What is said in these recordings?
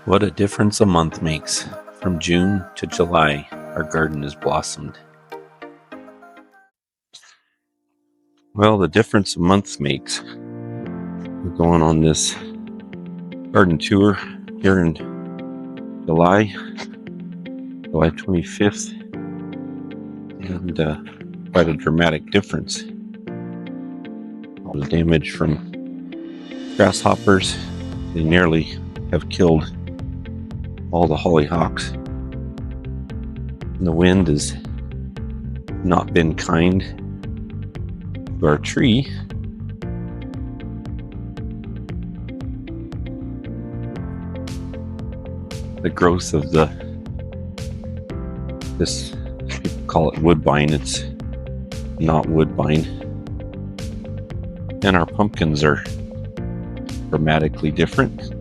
What a difference a month makes. From June to July, our garden has blossomed. Well, the difference a month makes. We're going on this garden tour here in July 25th, and quite a dramatic difference. All the damage from grasshoppers, they nearly have killed all the hollyhocks. And the wind has not been kind to our tree. The growth of this, people call it woodbine, it's not woodbine. And our pumpkins are dramatically different.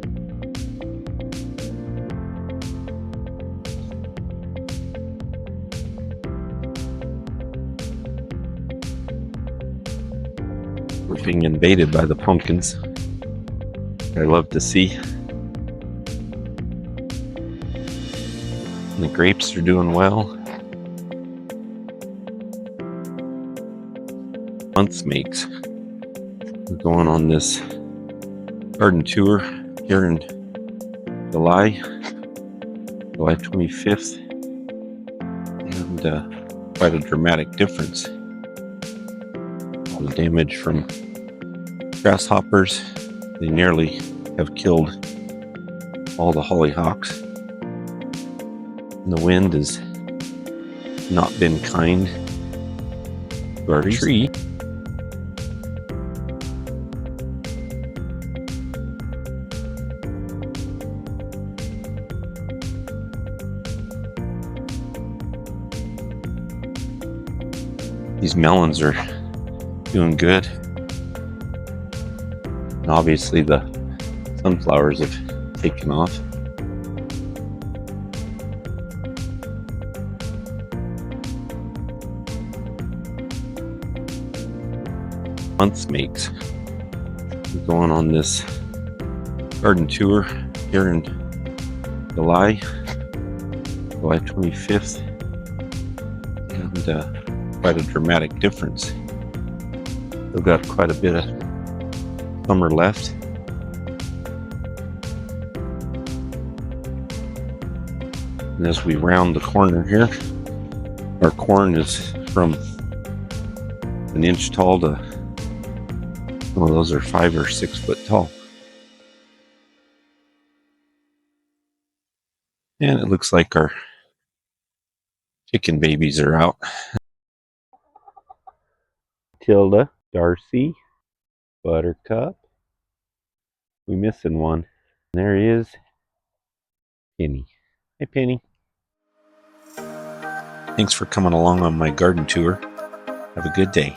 We're being invaded by the pumpkins. I love to see. And the grapes are doing well. Month makes. We're going on this garden tour here in July 25th, and quite a dramatic difference. All the damage from grasshoppers, they nearly have killed all the hollyhocks. And the wind has not been kind to our tree. These melons are doing good. And obviously the sunflowers have taken off. Month makes. We're going on this garden tour here in July 25th, and quite a dramatic difference. We've got quite a bit of summer left. And as we round the corner here, our corn is from an inch tall to, well, those are 5 or 6 foot tall. And it looks like our chicken babies are out. Tilda, Darcy, Buttercup. We missing one. There he is. Penny. Hey, Penny. Thanks for coming along on my garden tour. Have a good day.